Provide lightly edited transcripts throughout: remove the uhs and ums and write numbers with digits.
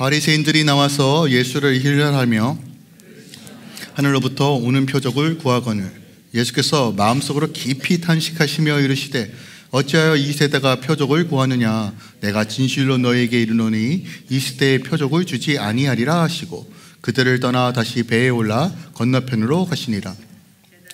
바리새인들이 나와서 예수를 힐난하며 하늘로부터 오는 표적을 구하거늘 예수께서 마음속으로 깊이 탄식하시며 이르시되 어찌하여 이 세대가 표적을 구하느냐. 내가 진실로 너에게 이르노니 이 시대에 표적을 주지 아니하리라 하시고 그들을 떠나 다시 배에 올라 건너편으로 가시니라.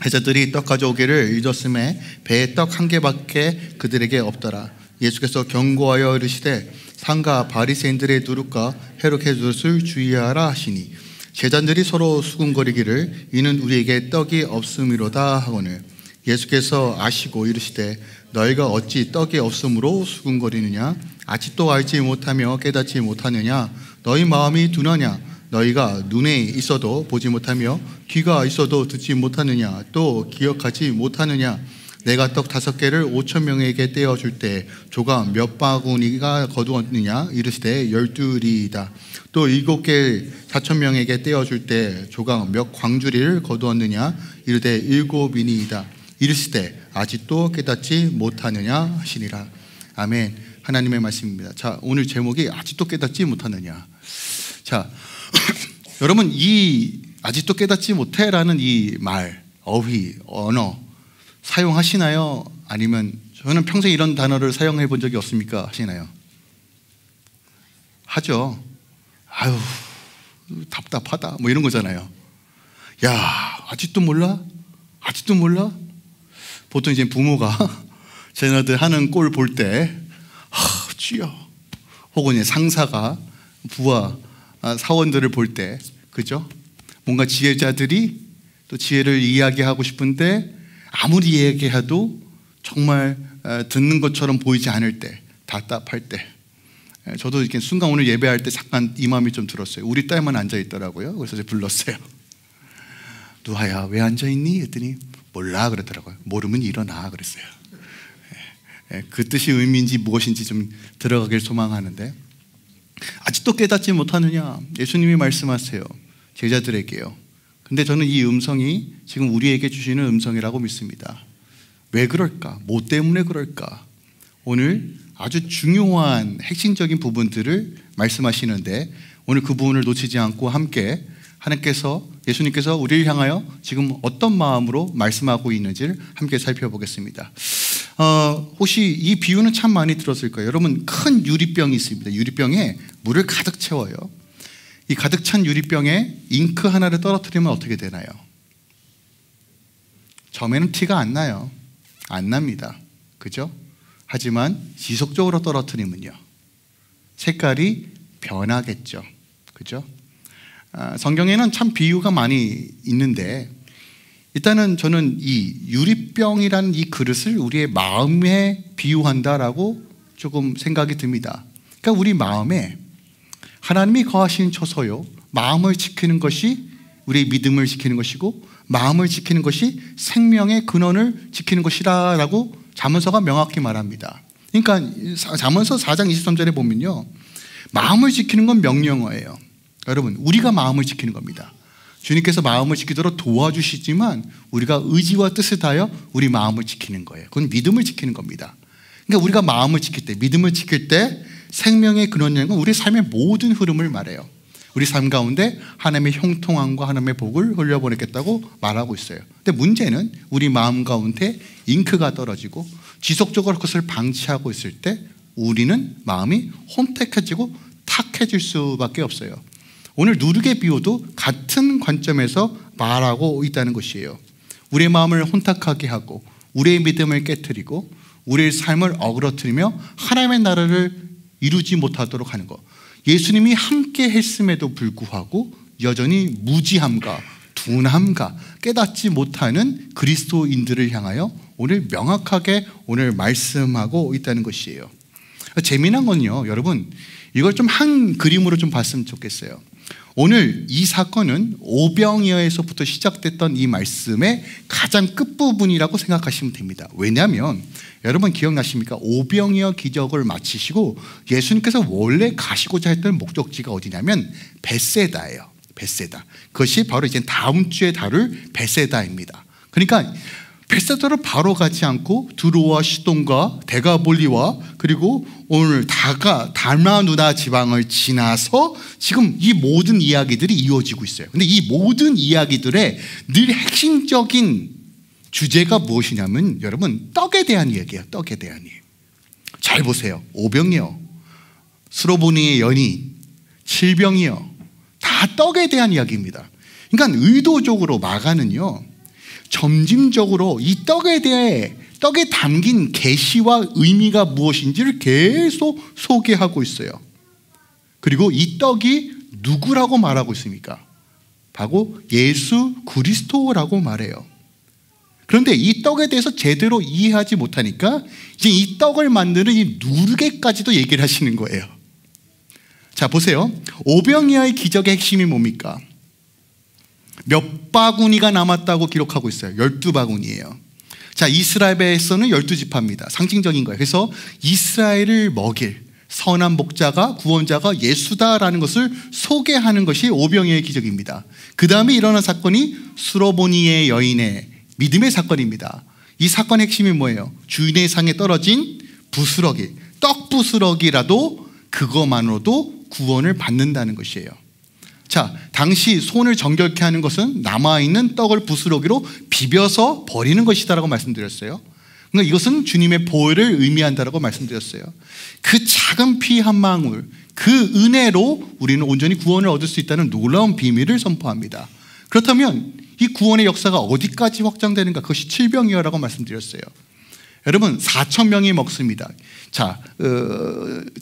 제자들이 떡 가져오기를 잊었음에 배에 떡 한 개밖에 그들에게 없더라. 예수께서 경고하여 이르시되 상가 바리새인들의 누룩과 헤롯의 누룩을 주의하라 하시니 제자들이 서로 수군거리기를 이는 우리에게 떡이 없음이로다 하거늘 예수께서 아시고 이르시되 너희가 어찌 떡이 없음으로 수군거리느냐. 아직도 알지 못하며 깨닫지 못하느냐. 너희 마음이 둔하냐. 너희가 눈에 있어도 보지 못하며 귀가 있어도 듣지 못하느냐. 또 기억하지 못하느냐. 내가 떡 5개를 5,000명에게 떼어줄 때 조각 몇 바구니가 거두었느냐. 이르시되 12리이다. 또 7개 4,000명에게 떼어줄 때 조각 몇 광주리를 거두었느냐. 이르되 7이니이다. 이르시되 아직도 깨닫지 못하느냐 하시니라. 아멘. 하나님의 말씀입니다. 자, 오늘 제목이 아직도 깨닫지 못하느냐. 자, 여러분 이 아직도 깨닫지 못해라는 이 말, 어휘, 언어 사용하시나요? 아니면 저는 평생 이런 단어를 사용해 본 적이 없습니까? 하시나요? 하죠. 아유 답답하다 뭐 이런 거잖아요. 야 아직도 몰라? 아직도 몰라? 보통 이제 부모가 자녀들 하는 꼴 볼 때 주여, 혹은 이제 상사가 부하 사원들을 볼 때, 그죠? 뭔가 지혜자들이 또 지혜를 이야기하고 싶은데 아무리 이야기해도 정말 듣는 것처럼 보이지 않을 때, 답답할 때. 저도 이렇게 순간 오늘 예배할 때 잠깐 이 마음이 좀 들었어요. 우리 딸만 앉아 있더라고요. 그래서 제가 불렀어요. 누아야 왜 앉아 있니? 했더니 몰라 그러더라고요. 모르면 일어나 그랬어요. 그 뜻이 의미인지 무엇인지 좀 들어가길 소망하는데, 아직도 깨닫지 못하느냐. 예수님이 말씀하세요. 제자들에게요. 근데 저는 이 음성이 지금 우리에게 주시는 음성이라고 믿습니다. 왜 그럴까? 뭐 때문에 그럴까? 오늘 아주 중요한 핵심적인 부분들을 말씀하시는데 오늘 그 부분을 놓치지 않고 함께 하나님께서, 예수님께서 우리를 향하여 지금 어떤 마음으로 말씀하고 있는지를 함께 살펴보겠습니다. 혹시 이 비유는 참 많이 들었을 거예요. 여러분, 큰 유리병이 있습니다. 유리병에 물을 가득 채워요. 이 가득 찬 유리병에 잉크 하나를 떨어뜨리면 어떻게 되나요? 처음에는 티가 안 나요. 안 납니다. 그죠? 하지만 지속적으로 떨어뜨리면요, 색깔이 변하겠죠. 그죠? 성경에는 참 비유가 많이 있는데, 일단은 저는 이 유리병이라는 이 그릇을 우리의 마음에 비유한다라고 조금 생각이 듭니다. 그러니까 우리 마음에 하나님이 거하시는 처소요, 마음을 지키는 것이 우리의 믿음을 지키는 것이고, 마음을 지키는 것이 생명의 근원을 지키는 것이라고 잠언서가 명확히 말합니다. 그러니까 잠언서 4장 23절에 보면요, 마음을 지키는 건 명령어예요. 여러분, 우리가 마음을 지키는 겁니다. 주님께서 마음을 지키도록 도와주시지만 우리가 의지와 뜻을 다하여 우리 마음을 지키는 거예요. 그건 믿음을 지키는 겁니다. 그러니까 우리가 마음을 지킬 때, 믿음을 지킬 때 생명의 근원이라는 건 우리 삶의 모든 흐름을 말해요. 우리 삶 가운데 하나님의 형통함과 하나님의 복을 흘려보내겠다고 말하고 있어요. 근데 문제는 우리 마음 가운데 잉크가 떨어지고 지속적으로 그것을 방치하고 있을 때 우리는 마음이 혼탁해지고 탁해질 수밖에 없어요. 오늘 누룩의 비유도 같은 관점에서 말하고 있다는 것이에요. 우리의 마음을 혼탁하게 하고 우리의 믿음을 깨트리고 우리의 삶을 어그러뜨리며 하나님의 나라를 이루지 못하도록 하는 것. 예수님이 함께 했음에도 불구하고 여전히 무지함과 둔함과 깨닫지 못하는 그리스도인들을 향하여 오늘 명확하게 오늘 말씀하고 있다는 것이에요. 재미난 건요, 여러분, 이걸 좀 한 그림으로 좀 봤으면 좋겠어요. 오늘 이 사건은 오병이어에서부터 시작됐던 이 말씀의 가장 끝부분이라고 생각하시면 됩니다. 왜냐하면 여러분 기억나십니까? 오병이어 기적을 마치시고 예수님께서 원래 가시고자 했던 목적지가 어디냐면 벳세다예요. 벳세다. 그것이 바로 이제 다음 주에 다룰 벳세다입니다. 그러니까 베세다로 바로 가지 않고 두로와 시돈과 데가볼리와 그리고 오늘 달마누다 지방을 지나서 지금 이 모든 이야기들이 이어지고 있어요. 근데 이 모든 이야기들의 늘 핵심적인 주제가 무엇이냐면 여러분 떡에 대한 이야기예요. 떡에 대한 이야기. 잘 보세요. 오병이어, 수로보니의 연인, 칠병이어 다 떡에 대한 이야기입니다. 그러니까 의도적으로 마가는요 점진적으로 이 떡에 대해 떡에 담긴 계시와 의미가 무엇인지를 계속 소개하고 있어요. 그리고 이 떡이 누구라고 말하고 있습니까? 바로 예수 그리스도라고 말해요. 그런데 이 떡에 대해서 제대로 이해하지 못하니까 이제 이 떡을 만드는 이 누르개까지도 얘기를 하시는 거예요. 자 보세요. 오병이어의 기적의 핵심이 뭡니까? 몇 바구니가 남았다고 기록하고 있어요. 12바구니예요. 자, 이스라엘에서는 12지파입니다. 상징적인 거예요. 그래서 이스라엘을 먹일 선한 목자가 구원자가 예수다라는 것을 소개하는 것이 오병이어의 기적입니다. 그 다음에 일어난 사건이 수로보니의 여인의 믿음의 사건입니다. 이 사건의 핵심이 뭐예요? 주인의 상에 떨어진 부스러기, 떡 부스러기라도 그것만으로도 구원을 받는다는 것이에요. 자, 당시 손을 정결케 하는 것은 남아있는 떡을 부스러기로 비벼서 버리는 것이다라고 말씀드렸어요. 그러니까 이것은 주님의 보혈을 의미한다라고 말씀드렸어요. 그 작은 피 한 방울, 그 은혜로 우리는 온전히 구원을 얻을 수 있다는 놀라운 비밀을 선포합니다. 그렇다면 이 구원의 역사가 어디까지 확장되는가? 그것이 칠병이어라고 말씀드렸어요. 여러분 4,000명이 먹습니다. 자,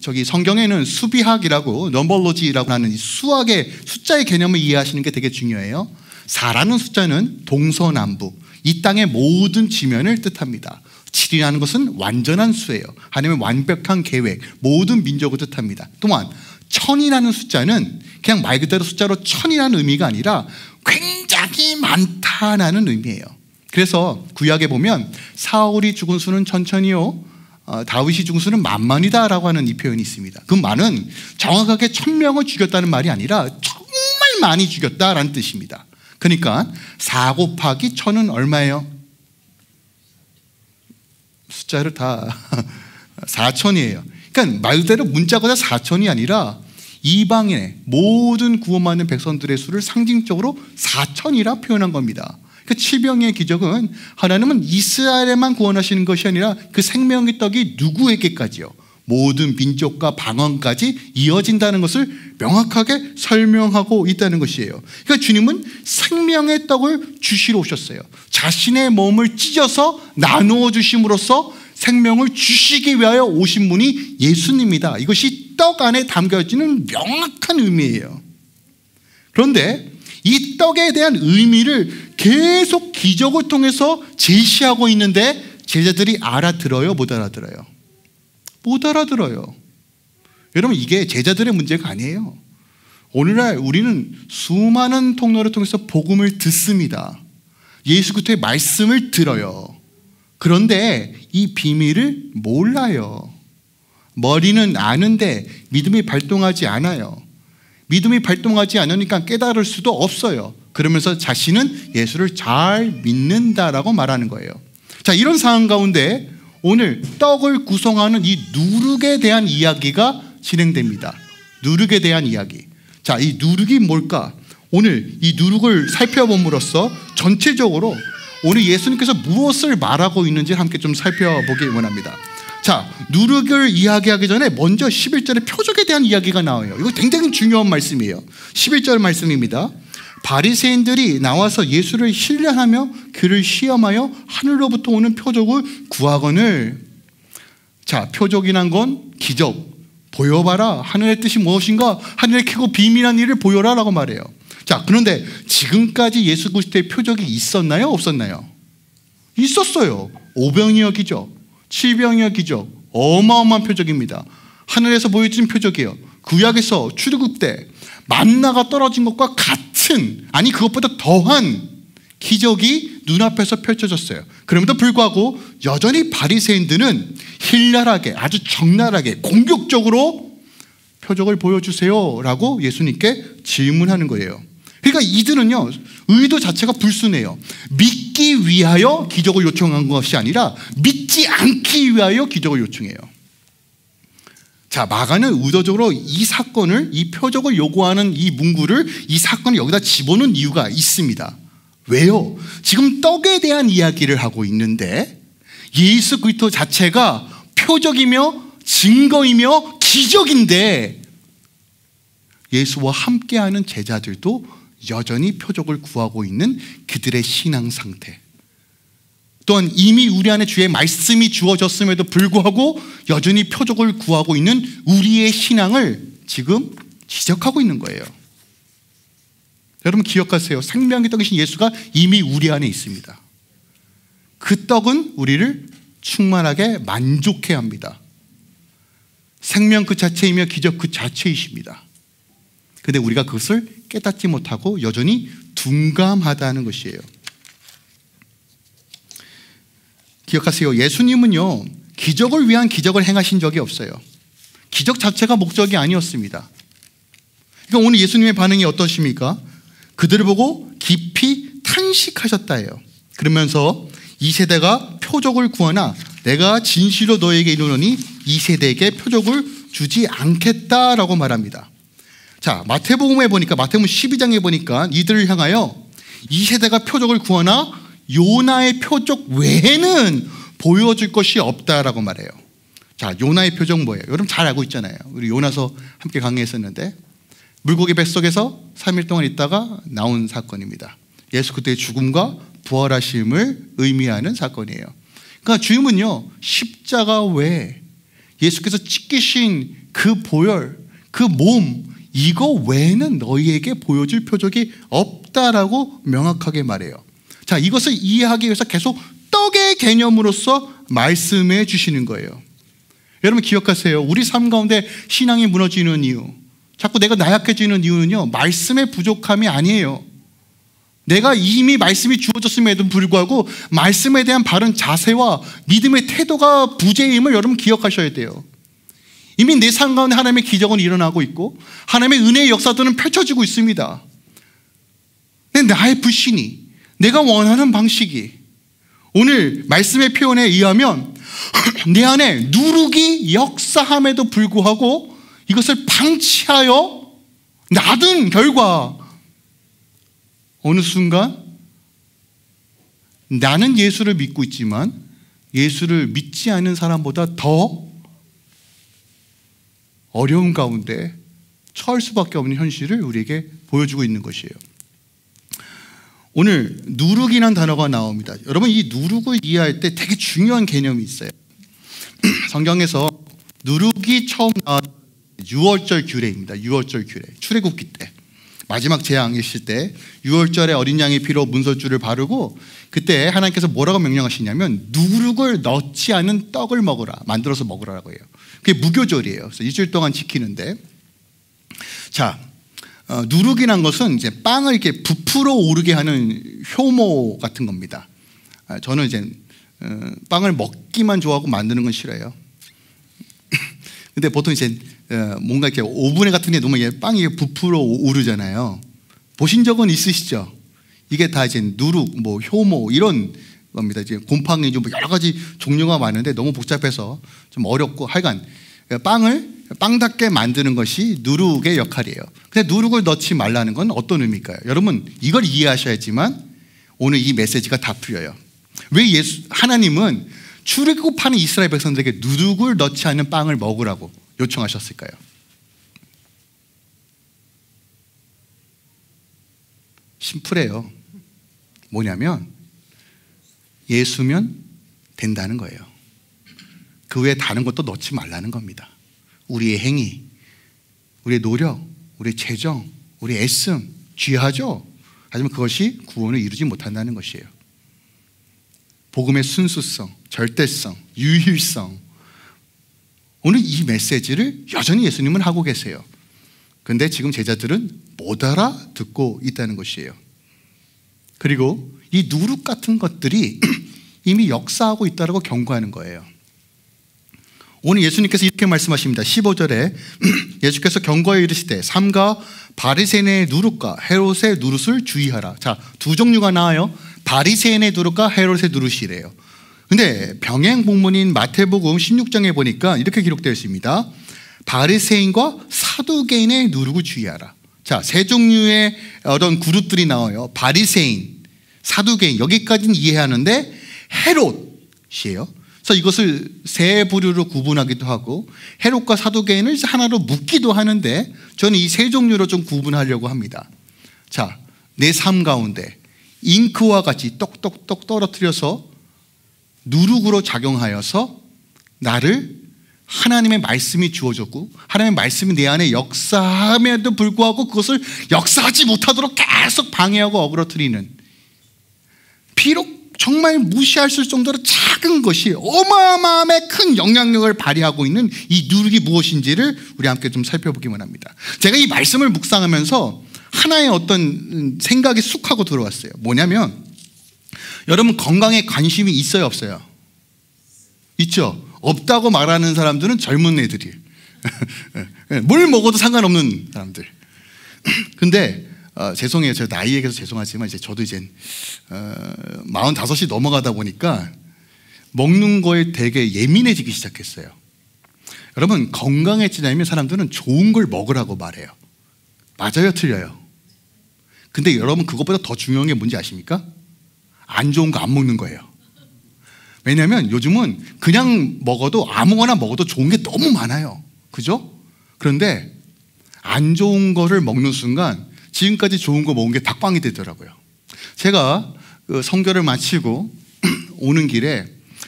저기 성경에는 수비학이라고 넘버로지라고 하는 이 수학의 숫자의 개념을 이해하시는 게 되게 중요해요. 4라는 숫자는 동서남북 이 땅의 모든 지면을 뜻합니다. 7이라는 것은 완전한 수예요. 하나님의 완벽한 계획, 모든 민족을 뜻합니다. 또한 1000이라는 숫자는 그냥 말 그대로 숫자로 1000이라는 의미가 아니라 굉장히 많다라는 의미예요. 그래서 구약에 보면 사울이 죽은 수는 1000이요 다윗이 죽은 수는 만만이다라고 하는 이 표현이 있습니다. 그 말은 정확하게 1000명을 죽였다는 말이 아니라 정말 많이 죽였다라는 뜻입니다. 그러니까 4 곱하기 1000은 얼마예요? 숫자를 다 4000이에요. 그러니까 말 그대로 문자보다 4000이 아니라 이방인의 모든 구원받는 백성들의 수를 상징적으로 4000이라 표현한 겁니다. 그 칠병의 기적은 하나님은 이스라엘에만 구원하시는 것이 아니라 그 생명의 떡이 누구에게까지요? 모든 민족과 방언까지 이어진다는 것을 명확하게 설명하고 있다는 것이에요. 그러니까 주님은 생명의 떡을 주시러 오셨어요. 자신의 몸을 찢어서 나누어 주심으로써 생명을 주시기 위하여 오신 분이 예수님이다. 이것이 떡 안에 담겨지는 명확한 의미예요. 그런데 이 떡에 대한 의미를 계속 기적을 통해서 제시하고 있는데 제자들이 알아들어요? 못 알아들어요? 못 알아들어요. 여러분 이게 제자들의 문제가 아니에요. 오늘날 우리는 수많은 통로를 통해서 복음을 듣습니다. 예수 그리스도의 말씀을 들어요. 그런데 이 비밀을 몰라요. 머리는 아는데 믿음이 발동하지 않아요. 믿음이 발동하지 않으니까 깨달을 수도 없어요. 그러면서 자신은 예수를 잘 믿는다라고 말하는 거예요. 자, 이런 상황 가운데 오늘 떡을 구성하는 이 누룩에 대한 이야기가 진행됩니다. 누룩에 대한 이야기. 자, 이 누룩이 뭘까? 오늘 이 누룩을 살펴봄으로써 전체적으로 오늘 예수님께서 무엇을 말하고 있는지 함께 좀 살펴보길 원합니다. 자, 누룩을 이야기하기 전에 먼저 11절의 표적에 대한 이야기가 나와요. 이거 굉장히 중요한 말씀이에요. 11절 말씀입니다. 바리새인들이 나와서 예수를 신뢰하며 그를 시험하여 하늘로부터 오는 표적을 구하거늘. 자, 표적이란 건 기적, 보여봐라. 하늘의 뜻이 무엇인가? 하늘에 크고 비밀한 일을 보여라 라고 말해요. 자, 그런데 지금까지 예수 그리스도의 표적이 있었나요? 없었나요? 있었어요. 오병이어 기적, 칠병이어 기적, 어마어마한 표적입니다. 하늘에서 보여진 표적이에요. 구약에서 출애굽 때 만나가 떨어진 것과 같은, 아니 그것보다 더한 기적이 눈앞에서 펼쳐졌어요. 그럼에도 불구하고 여전히 바리새인들은 신랄하게, 아주 적나라하게 공격적으로 표적을 보여주세요 라고 예수님께 질문하는 거예요. 그러니까 이들은요, 의도 자체가 불순해요. 믿기 위하여 기적을 요청한 것이 아니라 믿지 않기 위하여 기적을 요청해요. 자, 마가는 의도적으로 이 사건을, 이 표적을 요구하는 이 문구를, 이 사건을 여기다 집어넣은 이유가 있습니다. 왜요? 지금 떡에 대한 이야기를 하고 있는데 예수 그리스도 자체가 표적이며 증거이며 기적인데 예수와 함께하는 제자들도 여전히 표적을 구하고 있는 그들의 신앙 상태, 또한 이미 우리 안에 주의 말씀이 주어졌음에도 불구하고 여전히 표적을 구하고 있는 우리의 신앙을 지금 지적하고 있는 거예요. 여러분 기억하세요. 생명의 떡이신 예수가 이미 우리 안에 있습니다. 그 떡은 우리를 충만하게 만족해 합니다. 생명 그 자체이며 기적 그 자체이십니다. 그런데 우리가 그것을 깨닫지 못하고 여전히 둔감하다는 것이에요. 기억하세요. 예수님은요, 기적을 위한 기적을 행하신 적이 없어요. 기적 자체가 목적이 아니었습니다. 그러니까 오늘 예수님의 반응이 어떠십니까? 그들을 보고 깊이 탄식하셨다예요. 그러면서 이 세대가 표적을 구하나 내가 진실로 너에게 이르노니 이 세대에게 표적을 주지 않겠다라고 말합니다. 자, 마태복음에 보니까, 마태복음 12장에 보니까 이들을 향하여 이 세대가 표적을 구하나 요나의 표적 외에는 보여줄 것이 없다라고 말해요. 자, 요나의 표적 뭐예요? 여러분 잘 알고 있잖아요. 우리 요나서 함께 강의했었는데 물고기 뱃속에서 3일 동안 있다가 나온 사건입니다. 예수 그리스도의 죽음과 부활하심을 의미하는 사건이에요. 그러니까 주님은요, 십자가 외에 예수께서 찢기신 그 보혈, 그 몸, 이거 외에는 너희에게 보여줄 표적이 없다라고 명확하게 말해요. 자, 이것을 이해하기 위해서 계속 떡의 개념으로서 말씀해 주시는 거예요. 여러분 기억하세요. 우리 삶 가운데 신앙이 무너지는 이유, 자꾸 내가 나약해지는 이유는요, 말씀의 부족함이 아니에요. 내가 이미 말씀이 주어졌음에도 불구하고 말씀에 대한 바른 자세와 믿음의 태도가 부재임을 여러분 기억하셔야 돼요. 이미 내 삶 가운데 하나님의 기적은 일어나고 있고 하나님의 은혜의 역사들은 펼쳐지고 있습니다. 근데 나의 불신이, 내가 원하는 방식이, 오늘 말씀의 표현에 의하면 내 안에 누룩이 역사함에도 불구하고 이것을 방치하여 놔둔 결과 어느 순간 나는 예수를 믿고 있지만 예수를 믿지 않는 사람보다 더 어려운 가운데 처할 수밖에 없는 현실을 우리에게 보여주고 있는 것이에요. 오늘 누룩이라는 단어가 나옵니다. 여러분 이 누룩을 이해할 때 되게 중요한 개념이 있어요. 성경에서 누룩이 처음 나온 6월절 규례입니다. 6월절 규례. 출애굽기 때 마지막 재앙이실 때 6월절에 어린 양의 피로 문설주를 바르고 그때 하나님께서 뭐라고 명령하시냐면 누룩을 넣지 않은 떡을 먹으라, 만들어서 먹으라고 해요. 그게 무교절이에요. 그래서 일주일 동안 지키는데, 자, 누룩이란 것은 이제 빵을 이렇게 부풀어 오르게 하는 효모 같은 겁니다. 저는 이제 빵을 먹기만 좋아하고 만드는 건 싫어요. 근데 보통 이제 뭔가 이렇게 오븐에 같은 게 놓으면 빵이 부풀어 오르잖아요. 보신 적은 있으시죠? 이게 다 이제 누룩, 뭐 효모 이런 겁니다. 이제 곰팡이 좀 여러 가지 종류가 많은데 너무 복잡해서 좀 어렵고, 하여간 빵을 빵답게 만드는 것이 누룩의 역할이에요. 근데 누룩을 넣지 말라는 건 어떤 의미일까요? 여러분 이걸 이해하셔야지만 오늘 이 메시지가 다 풀려요. 왜 하나님은 출애굽하는 이스라엘 백성들에게 누룩을 넣지 않는 빵을 먹으라고 요청하셨을까요? 심플해요. 뭐냐면 예수면 된다는 거예요. 그 외에 다른 것도 넣지 말라는 겁니다. 우리의 행위, 우리의 노력, 우리의 재정, 우리의 애씀 귀하죠. 하지만 그것이 구원을 이루지 못한다는 것이에요. 복음의 순수성, 절대성, 유일성, 오늘 이 메시지를 여전히 예수님은 하고 계세요. 그런데 지금 제자들은 못 알아듣고 있다는 것이에요. 그리고 이 누룩 같은 것들이 이미 역사하고 있다고 경고하는 거예요. 오늘 예수님께서 이렇게 말씀하십니다. 15절에 예수께서 경고하여 이르시되 삼가 바리새인의 누룩과 헤롯의 누룩을 주의하라. 자, 두 종류가 나와요. 바리새인의 누룩과 헤롯의 누룩이래요. 근데 병행 본문인 마태복음 16장에 보니까 이렇게 기록되어 있습니다. 바리새인과 사두개인의 누룩을 주의하라. 자, 세 종류의 어떤 그룹들이 나와요. 바리새인, 사두개인, 여기까지는 이해하는데 헤롯이에요. 그래서 이것을 세 부류로 구분하기도 하고 헤롯과 사두개인을 하나로 묶기도 하는데 저는 이 세 종류로 좀 구분하려고 합니다. 자, 내 삶 가운데 잉크와 같이 똑똑똑 떨어뜨려서 누룩으로 작용하여서 나를 하나님의 말씀이 주어졌고 하나님의 말씀이 내 안에 역사함에도 불구하고 그것을 역사하지 못하도록 계속 방해하고 어그러뜨리는, 비록 정말 무시할 수 있을 정도로 작은 것이 어마어마하게 큰 영향력을 발휘하고 있는 이 누룩이 무엇인지를 우리 함께 좀 살펴보기만 합니다. 제가 이 말씀을 묵상하면서 하나의 어떤 생각이 쑥 하고 들어왔어요. 뭐냐면 여러분 건강에 관심이 있어요, 없어요? 있죠? 없다고 말하는 사람들은 젊은 애들이 뭘 먹어도 상관없는 사람들. 근데 죄송해요. 저 나이 얘기해서 죄송하지만 이제 저도 이제 45이 넘어가다 보니까 먹는 거에 되게 예민해지기 시작했어요. 여러분 건강해지려면 사람들은 좋은 걸 먹으라고 말해요. 맞아요, 틀려요? 근데 여러분 그것보다 더 중요한 게 뭔지 아십니까? 안 좋은 거 안 먹는 거예요. 왜냐하면 요즘은 그냥 먹어도 아무거나 먹어도 좋은 게 너무 많아요. 그죠? 그런데 안 좋은 거를 먹는 순간 지금까지 좋은 거 먹은 게 닭빵이 되더라고요. 제가 그 선교를 마치고 오는 길에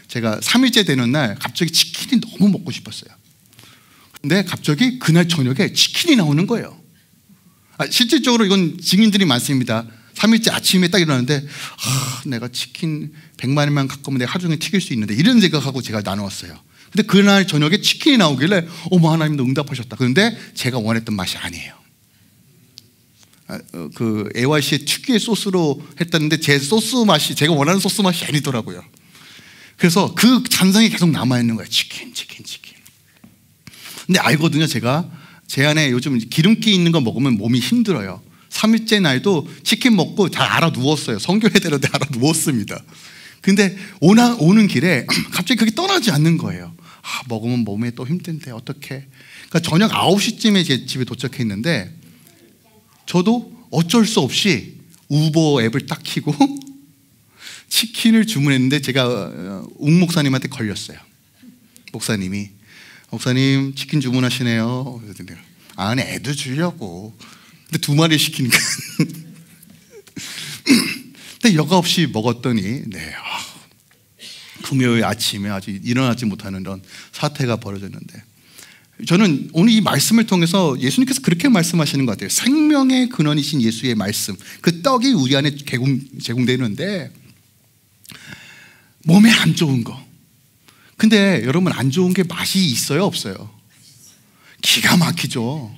제가 3일째 되는 날 갑자기 치킨이 너무 먹고 싶었어요. 근데 갑자기 그날 저녁에 치킨이 나오는 거예요. 실질적으로 이건 증인들이 많습니다. 3일째 아침에 딱 일어났는데 내가 치킨 100마리만 갖고 오면 내가 하루 종일 튀길 수 있는데 이런 생각하고 제가 나누었어요. 근데 그날 저녁에 치킨이 나오길래 어머 하나님도 응답하셨다. 그런데 제가 원했던 맛이 아니에요. 그 AYC의 특유의 소스로 했다는데 제 소스 맛이 제가 원하는 소스 맛이 아니더라고요. 그래서 그 잔상이 계속 남아있는 거예요. 치킨. 근데 알거든요. 제가 제 안에 요즘 기름기 있는 거 먹으면 몸이 힘들어요. 3일째 날도 치킨 먹고 다 알아 누웠어요. 선교회 되는데 알아 누웠습니다. 근데 오는 길에 갑자기 그게 떠나지 않는 거예요. 먹으면 몸에 또 힘든데 어떡해. 그러니까 저녁 9시쯤에 제 집에 도착했는데 저도 어쩔 수 없이 우버 앱을 딱 켜고 치킨을 주문했는데 제가 웅 목사님한테 걸렸어요. 목사님 치킨 주문하시네요. 아니 애들 주려고. 근데 2마리 시키니까 근데 여과 없이 먹었더니 금요일 아침에 아직 일어나지 못하는 그런 사태가 벌어졌는데, 저는 오늘 이 말씀을 통해서 예수님께서 그렇게 말씀하시는 것 같아요. 생명의 근원이신 예수의 말씀, 그 떡이 우리 안에 제공되는데 몸에 안 좋은 거. 근데 여러분 안 좋은 게 맛이 있어요, 없어요? 기가 막히죠.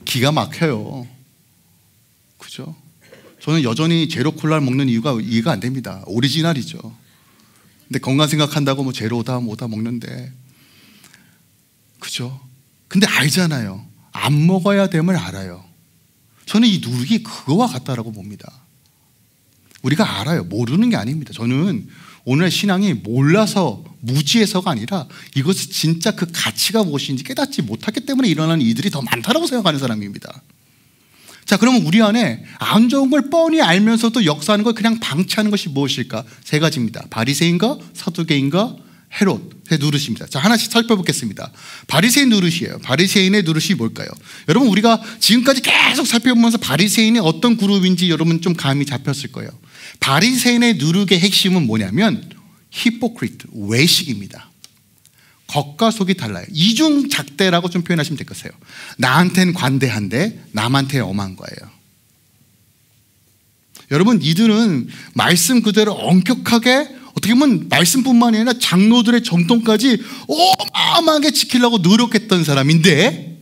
기가 막혀요. 그죠? 저는 여전히 제로 콜라를 먹는 이유가 이해가 안 됩니다. 오리지널이죠. 근데 건강 생각한다고 뭐 제로다 뭐다 먹는데, 그죠? 근데 알잖아요. 안 먹어야 됨을 알아요. 저는 이 누룩이 그거와 같다라고 봅니다. 우리가 알아요. 모르는 게 아닙니다. 저는 오늘 신앙이 몰라서 무지해서가 아니라 이것이 진짜 그 가치가 무엇인지 깨닫지 못하기 때문에 일어나는 일들이 더 많다라고 생각하는 사람입니다. 자, 그러면 우리 안에 안 좋은 걸 뻔히 알면서도 역사하는 걸 그냥 방치하는 것이 무엇일까? 3가지입니다. 바리새인과 사두개인과 헤롯의 누릇입니다. 자, 하나씩 살펴보겠습니다. 바리새인 누릇이에요. 바리새인의 누릇이 뭘까요? 여러분 우리가 지금까지 계속 살펴보면서 바리새인이 어떤 그룹인지 여러분 좀 감이 잡혔을 거예요. 바리새인의 누룩의 핵심은 뭐냐면 히포크리트, 외식입니다. 겉과 속이 달라요. 이중잣대라고 좀 표현하시면 될 것이에요. 나한텐 관대한데 남한테 엄한 거예요. 여러분 이들은 말씀 그대로 엄격하게, 어떻게 보면 말씀뿐만 아니라 장로들의 정통까지 어마어마하게 지키려고 노력했던 사람인데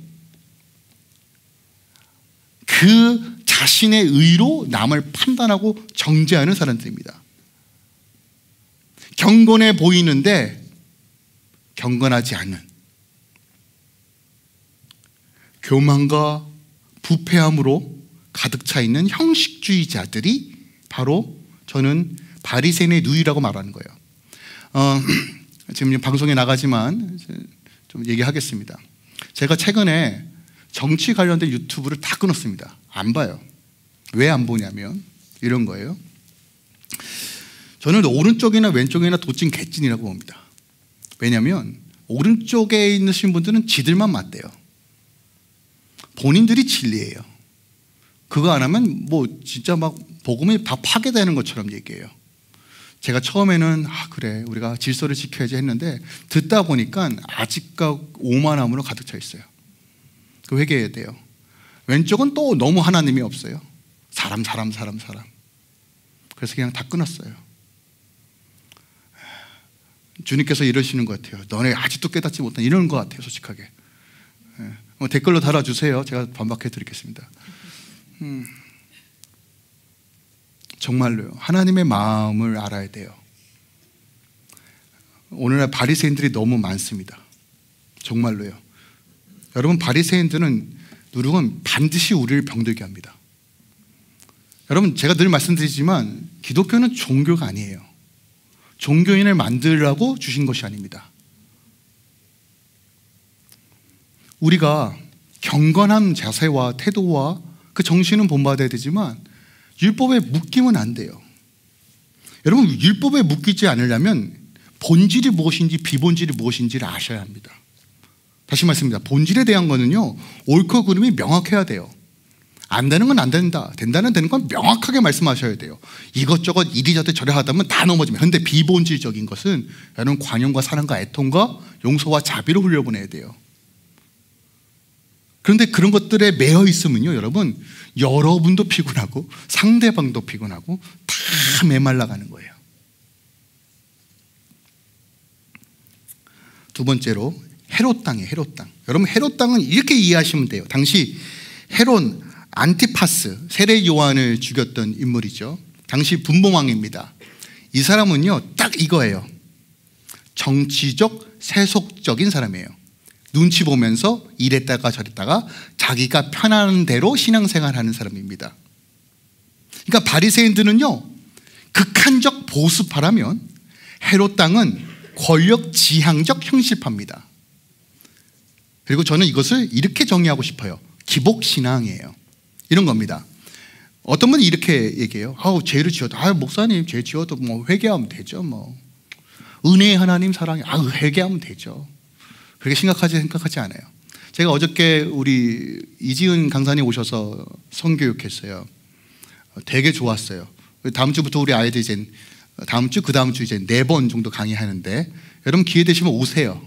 그 자신의 의로 남을 판단하고 정죄하는 사람들입니다. 경건해 보이는데 경건하지 않는, 교만과 부패함으로 가득 차 있는 형식주의자들이 바로 저는 바리새인의 누이라고 말하는 거예요. 지금 방송에 나가지만 좀 얘기하겠습니다. 제가 최근에 정치 관련된 유튜브를 다 끊었습니다. 안 봐요. 왜 안 보냐면 이런 거예요. 저는 오른쪽이나 왼쪽이나 도찐 개찐이라고 봅니다. 왜냐하면 오른쪽에 있으신 분들은 지들만 맞대요. 본인들이 진리예요. 그거 안 하면 뭐 진짜 막 복음이 다 파괴되는 것처럼 얘기해요. 제가 처음에는 그래 우리가 질서를 지켜야지 했는데 듣다 보니까 아직도 오만함으로 가득 차 있어요. 그 회개해야 돼요. 왼쪽은 또 너무 하나님이 없어요. 사람. 그래서 그냥 다 끊었어요. 주님께서 이러시는 것 같아요. 너네 아직도 깨닫지 못한 이런 것 같아요. 솔직하게 댓글로 달아주세요. 제가 반박해 드리겠습니다. 정말로요. 하나님의 마음을 알아야 돼요. 오늘날 바리새인들이 너무 많습니다. 정말로요. 여러분 바리새인들은 누룩은 반드시 우리를 병들게 합니다. 여러분 제가 늘 말씀드리지만 기독교는 종교가 아니에요. 종교인을 만들라고 주신 것이 아닙니다. 우리가 경건한 자세와 태도와 그 정신은 본받아야 되지만 율법에 묶이면 안 돼요. 여러분 율법에 묶이지 않으려면 본질이 무엇인지 비본질이 무엇인지를 아셔야 합니다. 다시 말씀드립니다. 본질에 대한 거는요 옳고 그름이 명확해야 돼요. 안 되는 건 안 된다, 된다는 되는 건 명확하게 말씀하셔야 돼요. 이것저것 이리저리 저리 하다 보면 다 넘어집니다. 그런데 비본질적인 것은 여러분 관용과 사랑과 애통과 용서와 자비로 흘려보내야 돼요. 그런데 그런 것들에 매여 있으면요 여러분 여러분도 피곤하고 상대방도 피곤하고 다 메말라가는 거예요. 두 번째로 헤롯 땅이에요. 헤롯 땅. 여러분 헤롯 땅은 이렇게 이해하시면 돼요. 당시 헤롯 안티파스 세례 요한을 죽였던 인물이죠. 당시 분봉왕입니다. 이 사람은요 딱 이거예요. 정치적 세속적인 사람이에요. 눈치 보면서 이랬다가 저랬다가 자기가 편한 대로 신앙생활하는 사람입니다. 그러니까 바리새인들은요 극한적 보수파라면 헤롯 땅은 권력 지향적 형식파입니다. 그리고 저는 이것을 이렇게 정의하고 싶어요. 기복신앙이에요. 이런 겁니다. 어떤 분이 이렇게 얘기해요. 죄를 지어도 목사님 죄 지어도 뭐 회개하면 되죠. 뭐 은혜의 하나님 사랑해. 회개하면 되죠. 그렇게 생각하지 않아요. 제가 어저께 우리 이지은 강사님 오셔서 성교육했어요. 되게 좋았어요. 다음 주부터 우리 아이들 이제 다음 주 그 다음 주 이제 4번 정도 강의하는데 여러분 기회 되시면 오세요.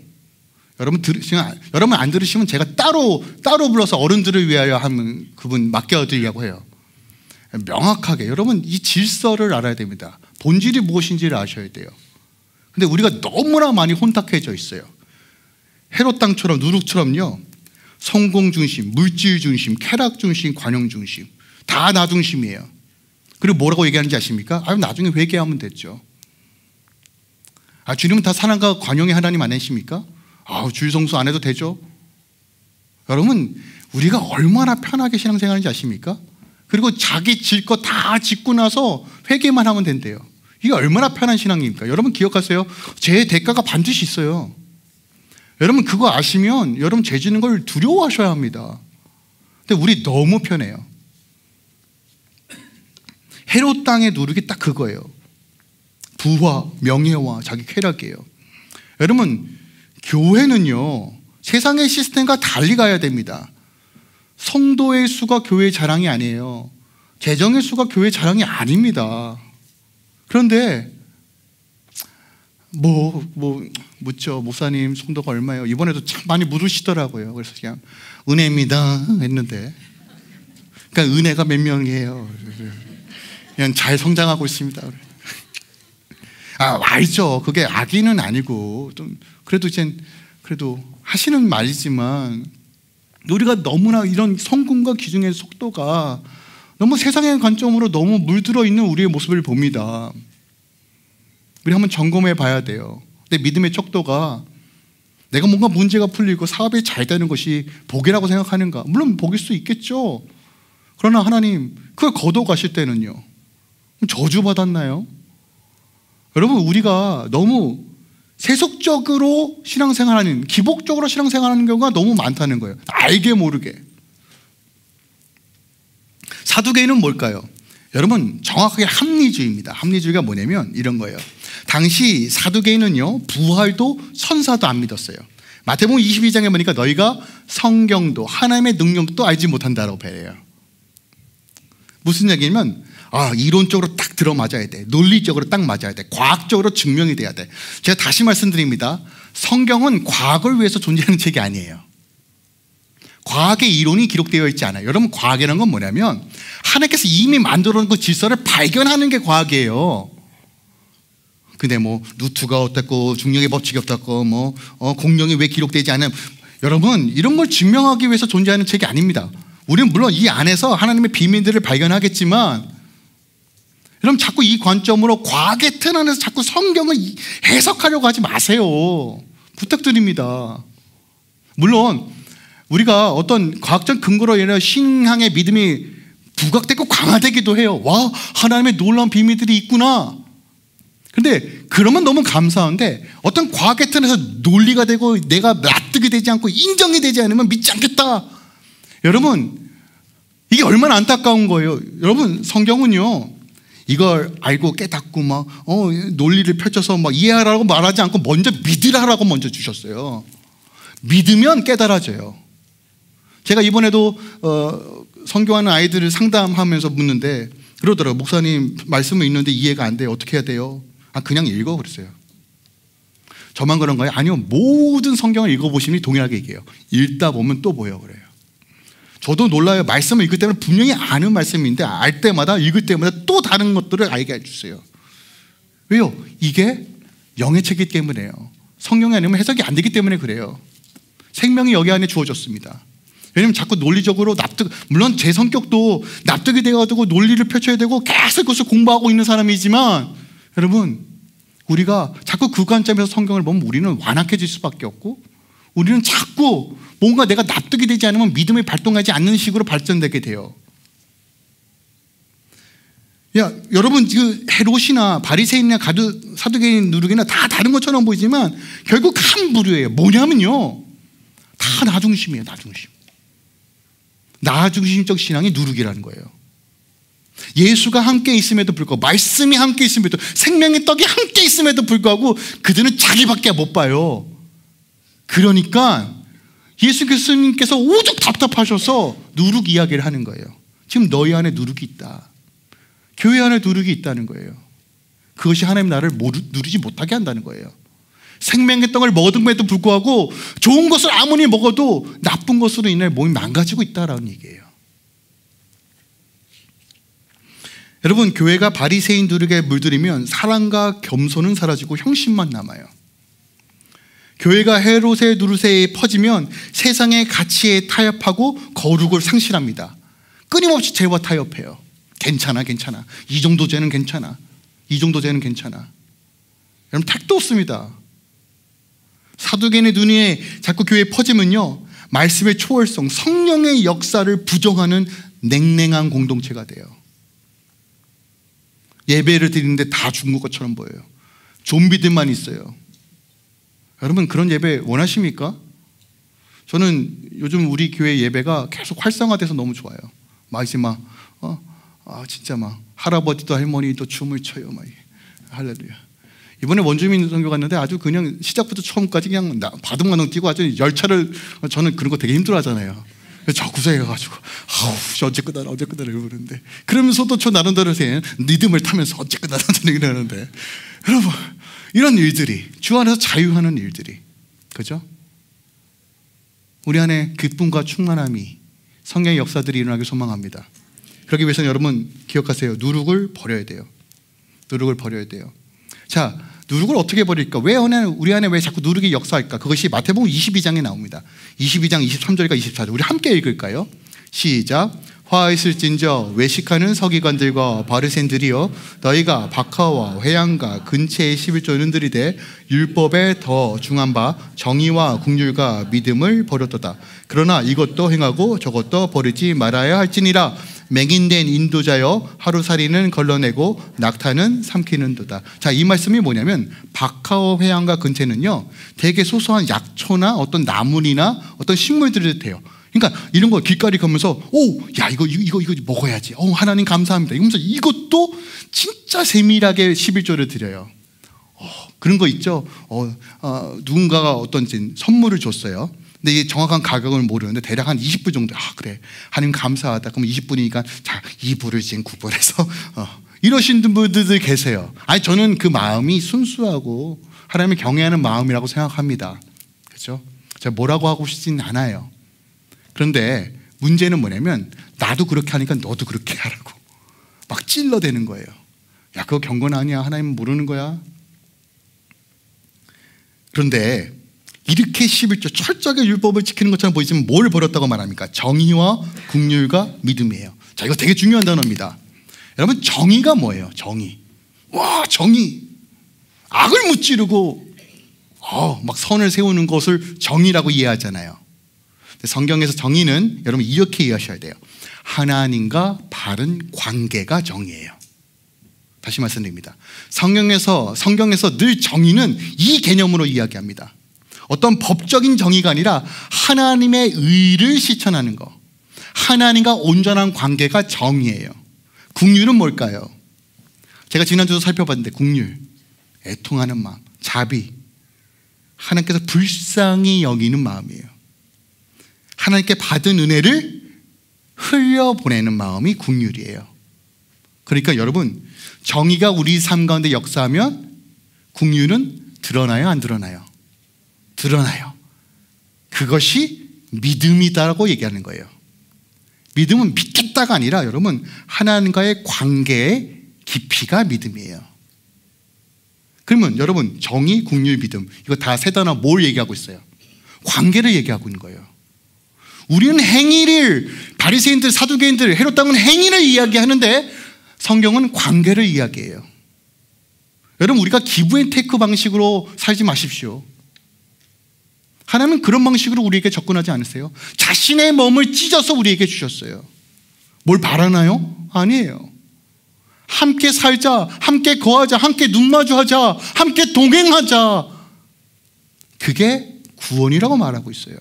여러분 안 들으시면 제가 따로 불러서 어른들을 위하여 하면 그분 맡겨드리려고 해요. 명확하게 여러분 이 질서를 알아야 됩니다. 본질이 무엇인지를 아셔야 돼요. 근데 우리가 너무나 많이 혼탁해져 있어요. 헤롯 땅처럼 누룩처럼요 성공 중심, 물질 중심, 쾌락 중심, 관용 중심 다 나 중심이에요. 그리고 뭐라고 얘기하는지 아십니까? 나중에 회개하면 됐죠. 주님은 다 사랑과 관용의 하나님 아니십니까? 주일 성수 안 해도 되죠. 여러분 우리가 얼마나 편하게 신앙생활하는지 아십니까? 그리고 자기 질 거 다 짓고 나서 회개만 하면 된대요. 이게 얼마나 편한 신앙입니까? 여러분 기억하세요. 죄의 대가가 반드시 있어요. 여러분 그거 아시면 여러분 죄 지는 걸 두려워하셔야 합니다. 근데 우리 너무 편해요. 헤롯 땅의 누룩이 딱 그거예요. 부와 명예와 자기 쾌락이에요. 여러분 교회는요 세상의 시스템과 달리 가야 됩니다. 성도의 수가 교회의 자랑이 아니에요. 재정의 수가 교회의 자랑이 아닙니다. 그런데 묻죠. 목사님 성도가 얼마예요? 이번에도 참 많이 물으시더라고요. 그래서 그냥 은혜입니다 했는데 그러니까 은혜가 몇 명이에요? 그냥 잘 성장하고 있습니다. 알죠. 그게 악의는 아니고 좀 그래도 하시는 말이지만 우리가 너무나 이런 성공과 기중의 속도가 너무 세상의 관점으로 너무 물들어 있는 우리의 모습을 봅니다. 우리 한번 점검해 봐야 돼요. 내 믿음의 척도가 내가 뭔가 문제가 풀리고 사업이 잘 되는 것이 복이라고 생각하는가? 물론 복일 수 있겠죠. 그러나 하나님 그걸 거둬 가실 때는요, 저주받았나요? 여러분, 우리가 너무 세속적으로 신앙생활하는, 기복적으로 신앙생활하는 경우가 너무 많다는 거예요. 알게 모르게. 사두개인은 뭘까요? 여러분, 정확하게 합리주의입니다. 합리주의가 뭐냐면 이런 거예요. 당시 사두개인은요, 부활도 선사도 안 믿었어요. 마태복음 22장에 보니까 너희가 성경도 하나님의 능력도 알지 못한다라고 배워요. 무슨 얘기냐면 이론적으로 딱 들어맞아야 돼. 논리적으로 딱 맞아야 돼. 과학적으로 증명이 돼야 돼. 제가 다시 말씀드립니다. 성경은 과학을 위해서 존재하는 책이 아니에요. 과학의 이론이 기록되어 있지 않아요. 여러분, 과학이라는 건 뭐냐면 하나님께서 이미 만들어 놓은 그 질서를 발견하는 게 과학이에요. 근데 뭐 루트가 어떻고 중력의 법칙이 어떻고 공룡이 왜 기록되지 않은, 여러분, 이런 걸 증명하기 위해서 존재하는 책이 아닙니다. 우리는 물론 이 안에서 하나님의 비밀들을 발견하겠지만, 여러분, 자꾸 이 관점으로 과학의 틀 안에서 자꾸 성경을 해석하려고 하지 마세요. 부탁드립니다. 물론 우리가 어떤 과학적 근거로 인해 신앙의 믿음이 부각되고 강화되기도 해요. 와, 하나님의 놀라운 비밀들이 있구나. 근데 그러면 너무 감사한데, 어떤 과학의 틀에서 논리가 되고 내가 납득이 되지 않고 인정이 되지 않으면 믿지 않겠다. 여러분, 이게 얼마나 안타까운 거예요. 여러분, 성경은요, 이걸 알고 깨닫고 논리를 펼쳐서 이해하라고 말하지 않고 먼저 믿으라라고 먼저 주셨어요. 믿으면 깨달아져요. 제가 이번에도 성교하는 아이들을 상담하면서 묻는데 그러더라고요. 목사님, 말씀을 읽는데 이해가 안 돼요. 어떻게 해야 돼요? 그냥 읽어 그랬어요. 저만 그런가요? 아니요, 모든 성경을 읽어보시면 동일하게 얘기해요. 읽다 보면 또 보여 그래요. 저도 놀라요. 말씀을 읽을 때는 분명히 아는 말씀인데 알 때마다, 읽을 때마다 또 다른 것들을 알게 해주세요. 왜요? 이게 영의 책이기 때문에요. 성경이 아니면 해석이 안 되기 때문에 그래요. 생명이 여기 안에 주어졌습니다. 왜냐면 자꾸 논리적으로 물론 제 성격도 납득이 돼가지고 논리를 펼쳐야 되고 계속 그것을 공부하고 있는 사람이지만, 여러분, 우리가 자꾸 그 관점에서 성경을 보면 우리는 완악해질 수밖에 없고, 우리는 자꾸 뭔가 내가 납득이 되지 않으면 믿음이 발동하지 않는 식으로 발전되게 돼요. 여러분, 그 헤롯이나 바리새인이나 사두개인 누룩이나 다 다른 것처럼 보이지만 결국 한 부류예요. 뭐냐면요, 다 나 중심이에요. 나 중심. 나 중심적 신앙이 누룩이라는 거예요. 예수가 함께 있음에도 불구하고, 말씀이 함께 있음에도, 생명의 떡이 함께 있음에도 불구하고 그들은 자기밖에 못 봐요. 그러니까 예수님께서 오죽 답답하셔서 누룩 이야기를 하는 거예요. 지금 너희 안에 누룩이 있다. 교회 안에 누룩이 있다는 거예요. 그것이 하나님 나를 누리지 못하게 한다는 거예요. 생명의 떡을 먹음에도 불구하고 좋은 것을 아무리 먹어도 나쁜 것으로 인해 몸이 망가지고 있다라는 얘기예요. 여러분, 교회가 바리새인 누룩에 물들이면 사랑과 겸손은 사라지고 형식만 남아요. 교회가 헤롯의 누룩에 퍼지면 세상의 가치에 타협하고 거룩을 상실합니다. 끊임없이 죄와 타협해요. 괜찮아. 이 정도 죄는 괜찮아. 여러분, 택도 없습니다. 사두개인의 눈에 자꾸 교회에 퍼지면요, 말씀의 초월성, 성령의 역사를 부정하는 냉랭한 공동체가 돼요. 예배를 드리는데 다 죽은 것처럼 보여요. 좀비들만 있어요. 여러분, 그런 예배 원하십니까? 저는 요즘 우리 교회 예배가 계속 활성화돼서 너무 좋아요. 진짜 할아버지도 할머니도 춤을 춰요. 할렐루야. 이번에 원주민 선교 갔는데 아주 그냥 시작부터 처음까지 그냥 바둥바둥 뛰고 아주 열차를, 저는 그런 거 되게 힘들어 하잖아요. 저 구석해가지고 어쨌거나 이러는데, 그러면서도 저 나름대로 리듬을 타면서 어쨌거나 이러는데, 여러분, 이런 일들이, 주 안에서 자유하는 일들이, 그죠? 우리 안에 기쁨과 충만함이, 성령의 역사들이 일어나길 소망합니다. 그러기 위해서는 여러분 기억하세요. 누룩을 버려야 돼요. 자, 누룩을 어떻게 버릴까? 우리 안에 왜 자꾸 누룩이 역사할까? 그것이 마태복음 22장에 나옵니다. 22장 23절과 24절. 우리 함께 읽을까요? 시작. 화있을진저 외식하는 서기관들과 바리새인들이여, 너희가 박하와 회양과 근체의 11조는 들이되 율법에 더 중한 바 정의와 국률과 믿음을 버렸도다. 그러나 이것도 행하고 저것도 버리지 말아야 할지니라. 맹인된 인도자여, 하루살이는 걸러내고 낙타는 삼키는도다. 자, 이 말씀이 뭐냐면 박하와 회양과 근체는요, 되게 소소한 약초나 어떤 나물이나 어떤 식물들이 돼요. 그러니까 이런 거 길거리 가면서 야 이거 먹어야지. 하나님 감사합니다. 이러면서 이것도 진짜 세밀하게 11조를 드려요. 그런 거 있죠. 누군가가 어떤 선물을 줬어요. 근데 이게 정확한 가격을 모르는데 대략 한 20불 정도. 그래, 하나님 감사하다. 그럼 20불이니까 자 2불을 지금 구분해서 이러신 분들 계세요. 아니, 저는 그 마음이 순수하고 하나님을 경외하는 마음이라고 생각합니다. 그렇죠? 제가 뭐라고 하고 싶진 않아요. 그런데 문제는 뭐냐면 나도 그렇게 하니까 너도 그렇게 하라고 막 찔러대는 거예요. 야, 그거 경건 아니야. 하나님은 모르는 거야. 그런데 이렇게 11조 철저하게 율법을 지키는 것처럼 보이지만 뭘 버렸다고 말합니까? 정의와 국률과 믿음이에요. 자, 이거 되게 중요한 단어입니다. 여러분, 정의가 뭐예요? 정의. 와, 정의. 악을 무찌르고 막 선을 세우는 것을 정의라고 이해하잖아요. 성경에서 정의는 여러분 이렇게 이해하셔야 돼요. 하나님과 바른 관계가 정의예요. 다시 말씀드립니다. 성경에서 늘 정의는 이 개념으로 이야기합니다. 어떤 법적인 정의가 아니라 하나님의 의를 실천하는 것, 하나님과 온전한 관계가 정의예요. 국률은 뭘까요? 제가 지난주도 살펴봤는데 국률, 애통하는 마음, 자비, 하나님께서 불쌍히 여기는 마음이에요. 하나님께 받은 은혜를 흘려보내는 마음이 국률이에요. 그러니까 여러분, 정의가 우리 삶 가운데 역사하면 국률은 드러나요, 안 드러나요? 드러나요. 그것이 믿음이다라고 얘기하는 거예요. 믿음은 믿겠다가 아니라 여러분, 하나님과의 관계의 깊이가 믿음이에요. 그러면 여러분, 정의, 국률, 믿음, 이거 다 세 단어 뭘 얘기하고 있어요? 관계를 얘기하고 있는 거예요. 우리는 행위를, 바리새인들, 사두개인들, 헤롯 당은 행위를 이야기하는데 성경은 관계를 이야기해요. 여러분, 우리가 기브 앤 테이크 방식으로 살지 마십시오. 하나님은 그런 방식으로 우리에게 접근하지 않으세요. 자신의 몸을 찢어서 우리에게 주셨어요. 뭘 바라나요? 아니에요. 함께 살자, 함께 거하자, 함께 눈마주하자, 함께 동행하자. 그게 구원이라고 말하고 있어요.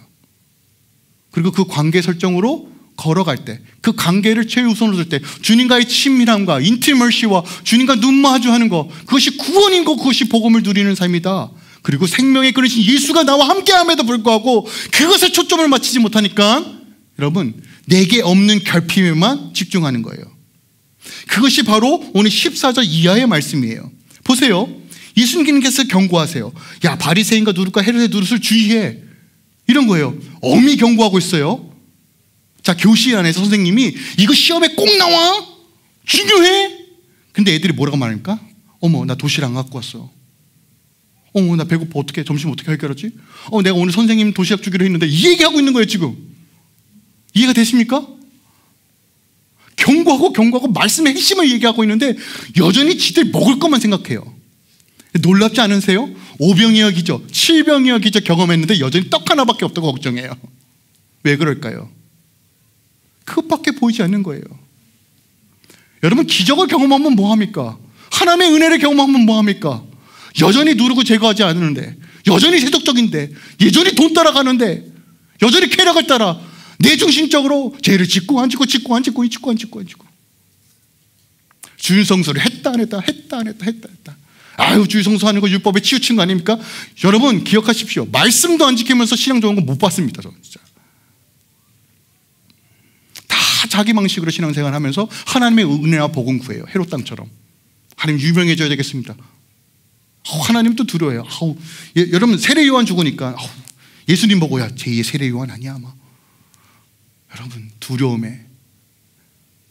그리고 그 관계 설정으로 걸어갈 때, 그 관계를 최우선으로 둘 때 주님과의 친밀함과 인티머시와 주님과 눈 마주하는 것, 그것이 구원인 것, 그것이 복음을 누리는 삶이다. 그리고 생명의 그릇인 예수가 나와 함께함에도 불구하고 그것에 초점을 맞추지 못하니까 여러분, 내게 없는 결핍에만 집중하는 거예요. 그것이 바로 오늘 14절 이하의 말씀이에요. 보세요. 예수님께서 경고하세요. 야, 바리새인과 누룩과 헤롯의 누룩을 주의해. 이런 거예요. 엄히 경고하고 있어요. 자, 교실 안에서 선생님이 이거 시험에 꼭 나와, 중요해. 근데 애들이 뭐라고 말합니까? 어머, 나 도시락 안 갖고 왔어. 어머, 나 배고파. 어떻게, 점심 어떻게 해결하지? 내가 오늘 선생님 도시락 주기로 했는데, 이 얘기하고 있는 거예요 지금. 이해가 되십니까? 경고하고 말씀의 핵심을 얘기하고 있는데 여전히 지들 먹을 것만 생각해요. 놀랍지 않으세요? 5병이 여기죠, 7병이 여기죠 경험했는데 여전히 떡 하나밖에 없다고 걱정해요. 왜 그럴까요? 그것밖에 보이지 않는 거예요. 여러분, 기적을 경험하면 뭐합니까? 하나님의 은혜를 경험하면 뭐합니까? 여전히 누르고 제거하지 않는데, 여전히 세속적인데, 여전히 돈 따라가는데, 여전히 쾌락을 따라 내중심적으로 죄를 짓고 안 짓고 짓고 안 짓고 짓고 안 짓고 안 짓고, 주일성수를 했다 안 했다 했다 안 했다 했다 했다. 아유, 주일성수하는 거 율법에 치우친 거 아닙니까? 여러분 기억하십시오. 말씀도 안 지키면서 신앙 좋은 거 못 봤습니다. 저 진짜 다 자기 방식으로 신앙생활 하면서 하나님의 은혜와 복음 구해요. 헤롯 땅처럼. 하나님 유명해져야 되겠습니다. 하나님도 두려워요. 여러분, 세례 요한 죽으니까 예수님 보고, 야, 제2의 세례 요한 아니야 아마. 여러분, 두려움에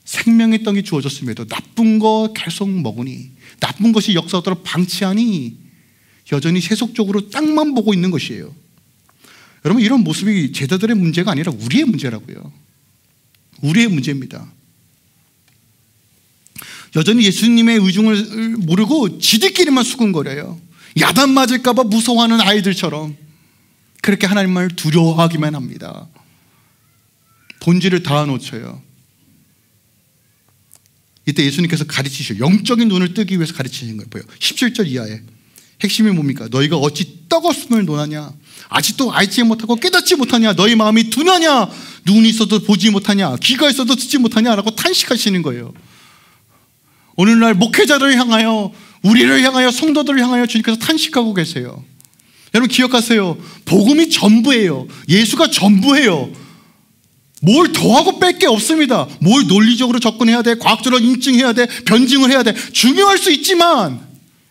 생명의 떡이 주어졌음에도 나쁜 거 계속 먹으니, 나쁜 것이 역사하도록 방치하니 여전히 세속적으로 땅만 보고 있는 것이에요. 여러분, 이런 모습이 제자들의 문제가 아니라 우리의 문제라고요. 우리의 문제입니다. 여전히 예수님의 의중을 모르고 지들끼리만 수군거려요. 야단 맞을까 봐 무서워하는 아이들처럼 그렇게 하나님을 두려워하기만 합니다. 본질을 다 놓쳐요. 이때 예수님께서 가르치셔. 영적인 눈을 뜨기 위해서 가르치신 거예요. 보여. 17절 이하에 핵심이 뭡니까? 너희가 어찌 떡 없음을 논하냐? 아직도 알지 못하고 깨닫지 못하냐? 너희 마음이 둔하냐? 눈이 있어도 보지 못하냐? 귀가 있어도 듣지 못하냐? 라고 탄식하시는 거예요. 오늘날 목회자를 향하여, 우리를 향하여, 성도들을 향하여 주님께서 탄식하고 계세요. 여러분 기억하세요. 복음이 전부예요. 예수가 전부예요. 뭘 더하고 뺄 게 없습니다. 뭘 논리적으로 접근해야 돼, 과학적으로 인증해야 돼, 변증을 해야 돼. 중요할 수 있지만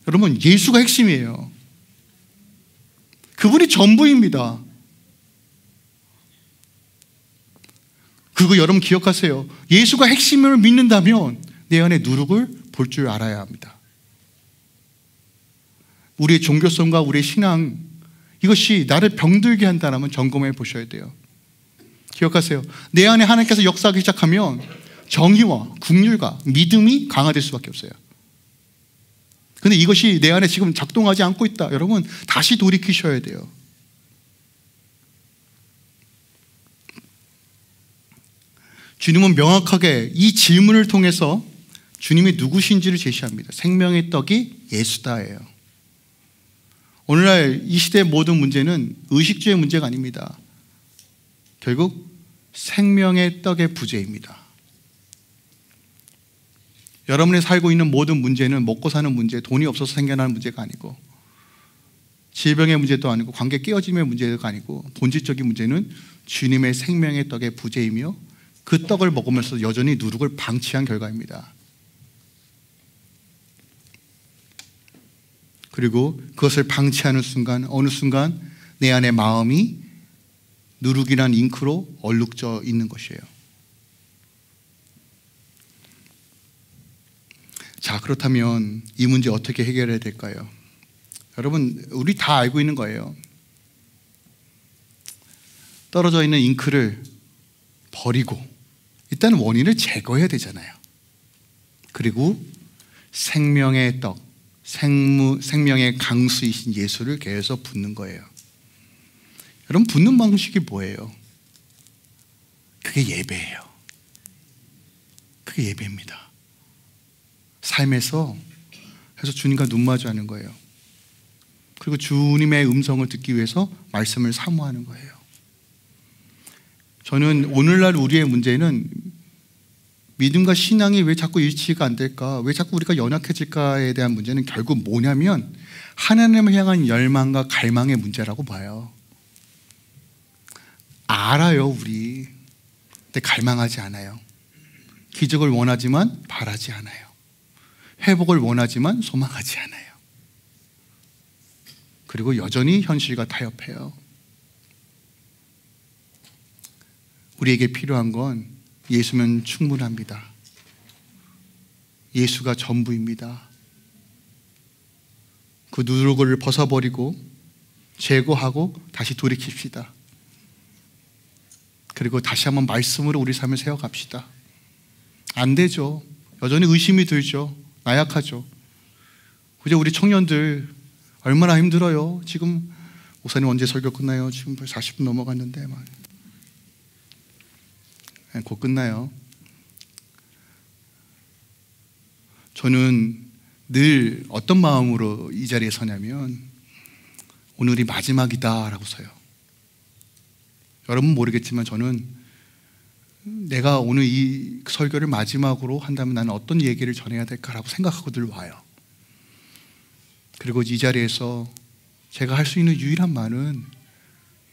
여러분 예수가 핵심이에요. 그분이 전부입니다. 그리고 여러분 기억하세요. 예수가 핵심을 믿는다면 내 안에 누룩을 볼 줄 알아야 합니다. 우리의 종교성과 우리의 신앙, 이것이 나를 병들게 한다면 점검해 보셔야 돼요. 기억하세요. 내 안에 하나님께서 역사하기 시작하면 정의와 긍휼과 믿음이 강화될 수밖에 없어요. 근데 이것이 내 안에 지금 작동하지 않고 있다. 여러분 다시 돌이키셔야 돼요. 주님은 명확하게 이 질문을 통해서 주님이 누구신지를 제시합니다. 생명의 떡이 예수다예요. 오늘날 이 시대의 모든 문제는 의식주의 문제가 아닙니다. 결국 생명의 떡의 부재입니다. 여러분이 살고 있는 모든 문제는 먹고 사는 문제, 돈이 없어서 생겨나는 문제가 아니고, 질병의 문제도 아니고, 관계 깨어짐의 문제가 아니고, 본질적인 문제는 주님의 생명의 떡의 부재이며 그 떡을 먹으면서 여전히 누룩을 방치한 결과입니다. 그리고 그것을 방치하는 순간, 어느 순간 내 안에 마음이 누룩이란 잉크로 얼룩져 있는 것이에요. 자, 그렇다면 이 문제 어떻게 해결해야 될까요? 여러분, 우리 다 알고 있는 거예요. 떨어져 있는 잉크를 버리고 일단 원인을 제거해야 되잖아요. 그리고 생명의 떡, 생명의 강수이신 예수를 계속 붓는 거예요. 여러분 붓는 방식이 뭐예요? 그게 예배예요. 그게 예배입니다. 삶에서 해서 주님과 눈 마주하는 거예요. 그리고 주님의 음성을 듣기 위해서 말씀을 사모하는 거예요. 저는 오늘날 우리의 문제는 믿음과 신앙이 왜 자꾸 일치가 안 될까? 왜 자꾸 우리가 연약해질까에 대한 문제는 결국 뭐냐면 하나님을 향한 열망과 갈망의 문제라고 봐요. 알아요, 우리. 근데 갈망하지 않아요. 기적을 원하지만 바라지 않아요. 회복을 원하지만 소망하지 않아요. 그리고 여전히 현실과 타협해요. 우리에게 필요한 건 예수면 충분합니다. 예수가 전부입니다. 그 누룩을 벗어버리고 제거하고 다시 돌이킵시다. 그리고 다시 한번 말씀으로 우리 삶을 세워갑시다. 안 되죠. 여전히 의심이 들죠. 나약하죠. 그저 우리 청년들 얼마나 힘들어요. 지금 목사님 언제 설교 끝나요? 지금 벌써 40분 넘어갔는데 막. 곧 끝나요. 저는 늘 어떤 마음으로 이 자리에 서냐면 오늘이 마지막이다라고 서요. 여러분 모르겠지만 저는 내가 오늘 이 설교를 마지막으로 한다면 나는 어떤 얘기를 전해야 될까라고 생각하고 늘 와요. 그리고 이 자리에서 제가 할 수 있는 유일한 말은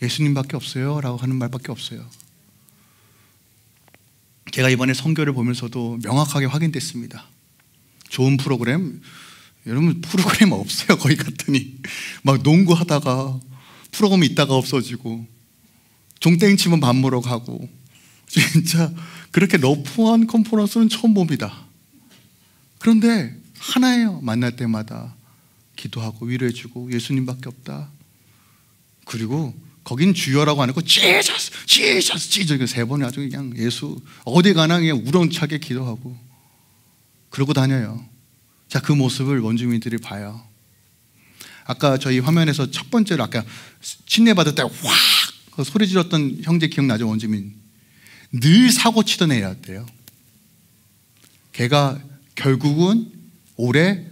예수님밖에 없어요 라고 하는 말밖에 없어요. 제가 이번에 선교를 보면서도 명확하게 확인됐습니다. 좋은 프로그램, 여러분 프로그램 없어요. 거기 갔더니 막 농구하다가 프로그램 있다가 없어지고 종땡 치면 밥 먹으러 가고, 진짜 그렇게 러프한 컨퍼런스는 처음 봅니다. 그런데 하나예요. 만날 때마다 기도하고 위로해주고 예수님밖에 없다. 그리고 거긴 주여라고 안 했고 지저스 지저스 지저스 세 번을 아주 그냥 예수 어디 가나 그냥 우렁차게 기도하고 그러고 다녀요. 자, 그 모습을 원주민들이 봐요. 아까 저희 화면에서 첫 번째로 아까 침례받을 때 확 소리 질렀던 형제 기억나죠? 원주민 늘 사고 치던 애였대요. 걔가 결국은 올해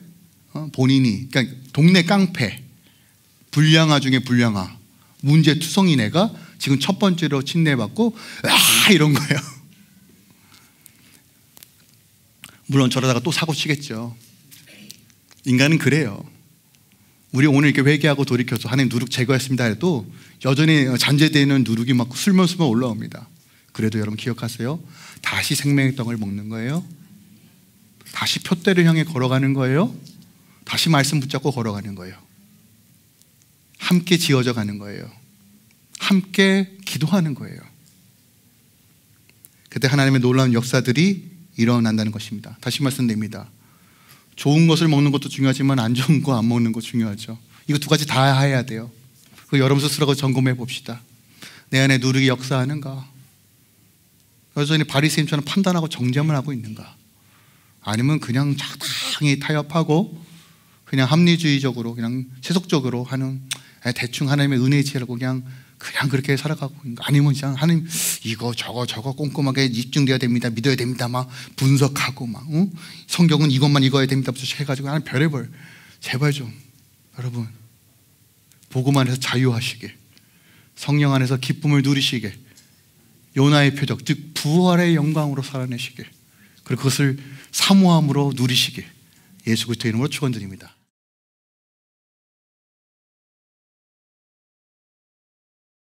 본인이 그러니까 동네 깡패 불량아 중에 불량아 문제투성인 애가 지금 첫 번째로 침례받고 이런 거예요. 물론 저러다가 또 사고 치겠죠. 인간은 그래요. 우리 오늘 이렇게 회개하고 돌이켜서 하나님 누룩 제거했습니다 해도 여전히 잔재되는 누룩이 막 술면술면 올라옵니다. 그래도 여러분 기억하세요. 다시 생명의 떡을 먹는 거예요. 다시 표대를 향해 걸어가는 거예요. 다시 말씀 붙잡고 걸어가는 거예요. 함께 지어져 가는 거예요. 함께 기도하는 거예요. 그때 하나님의 놀라운 역사들이 일어난다는 것입니다. 다시 말씀드립니다. 좋은 것을 먹는 것도 중요하지만 안 좋은 거 안 먹는 거 중요하죠. 이거 두 가지 다 해야 돼요. 그 여러분 스스로 점검해 봅시다. 내 안에 누룩이 역사하는가? 여전히 바리새인처럼 판단하고 정죄만 하고 있는가? 아니면 그냥 적당히 타협하고 그냥 합리주의적으로 그냥 세속적으로 하는 대충 하나님의 은혜의 지혜라고 그냥 그렇게 살아가고 있는 거 아니면 그냥 하나님 이거 저거 꼼꼼하게 입증돼야 됩니다. 믿어야 됩니다. 막 분석하고 막 성경은 이것만 읽어야 됩니다. 해가지고 하나님 별의별 제발 좀 여러분 복음 안에서 자유하시게 성령 안에서 기쁨을 누리시게 요나의 표적 즉 부활의 영광으로 살아내시게 그리고 그것을 사모함으로 누리시게 예수 그리스도의 이름으로 축원드립니다.